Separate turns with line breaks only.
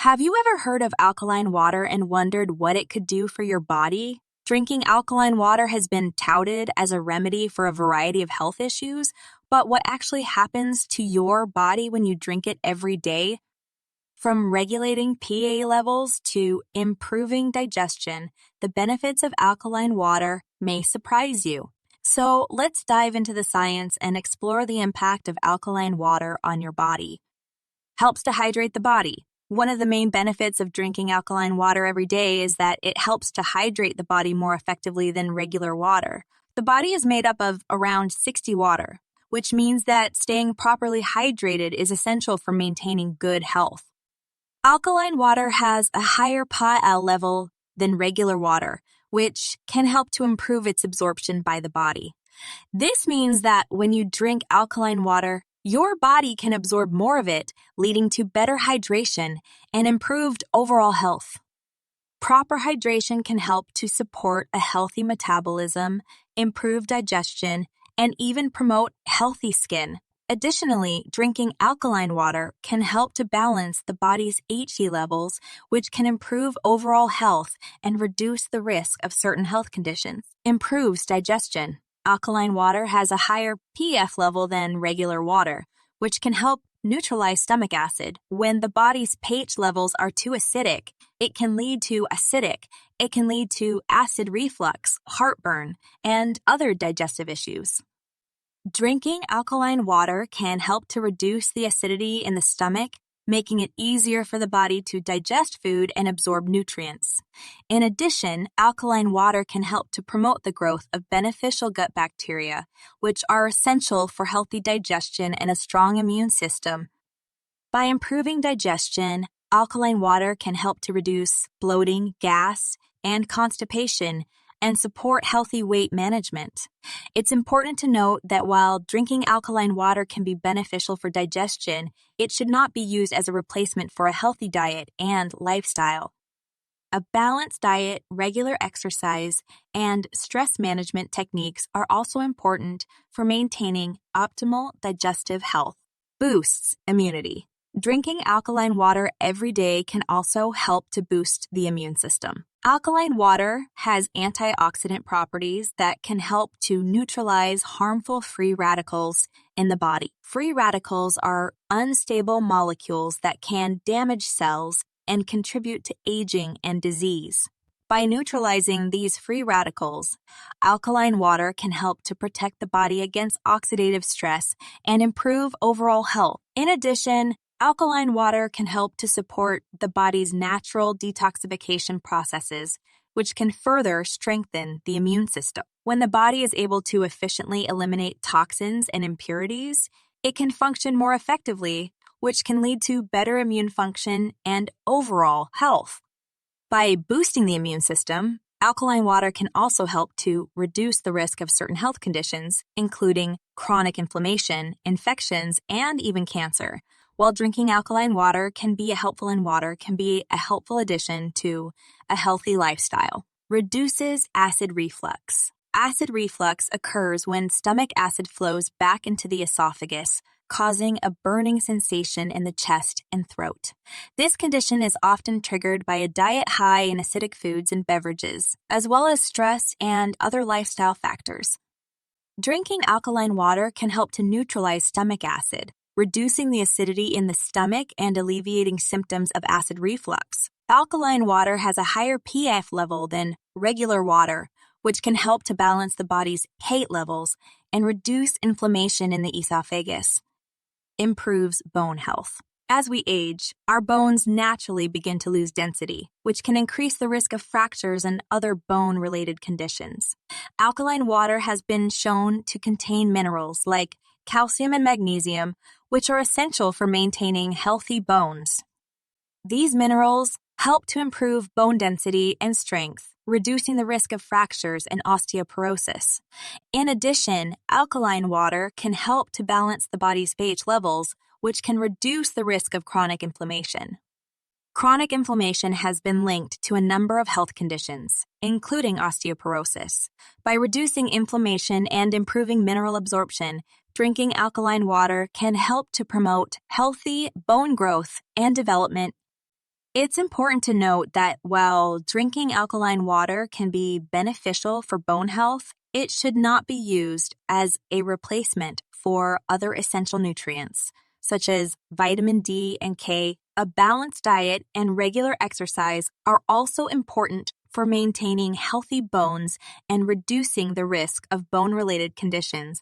Have you ever heard of alkaline water and wondered what it could do for your body? Drinking alkaline water has been touted as a remedy for a variety of health issues, but what actually happens to your body when you drink it every day? From regulating pH levels to improving digestion, the benefits of alkaline water may surprise you. So let's dive into the science and explore the impact of alkaline water on your body. Helps to hydrate the body. One of the main benefits of drinking alkaline water every day is that it helps to hydrate the body more effectively than regular water. The body is made up of around 60 water, which means that staying properly hydrated is essential for maintaining good health. Alkaline water has a higher pH level than regular water, which can help to improve its absorption by the body. This means that when you drink alkaline water, your body can absorb more of it, leading to better hydration and improved overall health. Proper hydration can help to support a healthy metabolism, improve digestion, and even promote healthy skin. Additionally, drinking alkaline water can help to balance the body's He levels, which can improve overall health and reduce the risk of certain health conditions. Improves digestion. Alkaline water has a higher pH level than regular water, which can help neutralize stomach acid. When the body's pH levels are too acidic, it can lead to acid reflux, heartburn, and other digestive issues. Drinking alkaline water can help to reduce the acidity in the stomach, making it easier for the body to digest food and absorb nutrients. In addition, alkaline water can help to promote the growth of beneficial gut bacteria, which are essential for healthy digestion and a strong immune system. By improving digestion, alkaline water can help to reduce bloating, gas, and constipation, and support healthy weight management. It's important to note that while drinking alkaline water can be beneficial for digestion, it should not be used as a replacement for a healthy diet and lifestyle. A balanced diet, regular exercise, and stress management techniques are also important for maintaining optimal digestive health. Boosts immunity. Drinking alkaline water every day can also help to boost the immune system. Alkaline water has antioxidant properties that can help to neutralize harmful free radicals in the body. Free radicals are unstable molecules that can damage cells and contribute to aging and disease. By neutralizing these free radicals, alkaline water can help to protect the body against oxidative stress and improve overall health. In addition, alkaline water can help to support the body's natural detoxification processes, which can further strengthen the immune system. When the body is able to efficiently eliminate toxins and impurities, it can function more effectively, which can lead to better immune function and overall health. By boosting the immune system, alkaline water can also help to reduce the risk of certain health conditions, including chronic inflammation, infections, and even cancer. While drinking alkaline water can be a helpful addition to a healthy lifestyle. Reduces acid reflux. Acid reflux occurs when stomach acid flows back into the esophagus, causing a burning sensation in the chest and throat. This condition is often triggered by a diet high in acidic foods and beverages, as well as stress and other lifestyle factors. Drinking alkaline water can help to neutralize stomach acid, reducing the acidity in the stomach and alleviating symptoms of acid reflux. Alkaline water has a higher pH level than regular water, which can help to balance the body's pH levels and reduce inflammation in the esophagus. Improves bone health. As we age, our bones naturally begin to lose density, which can increase the risk of fractures and other bone-related conditions. Alkaline water has been shown to contain minerals like calcium and magnesium, which are essential for maintaining healthy bones. These minerals help to improve bone density and strength, reducing the risk of fractures and osteoporosis. In addition, alkaline water can help to balance the body's pH levels, which can reduce the risk of chronic inflammation. Chronic inflammation has been linked to a number of health conditions, including osteoporosis. By reducing inflammation and improving mineral absorption, drinking alkaline water can help to promote healthy bone growth and development. It's important to note that while drinking alkaline water can be beneficial for bone health, it should not be used as a replacement for other essential nutrients, such as vitamin D and K. A balanced diet and regular exercise are also important for maintaining healthy bones and reducing the risk of bone-related conditions.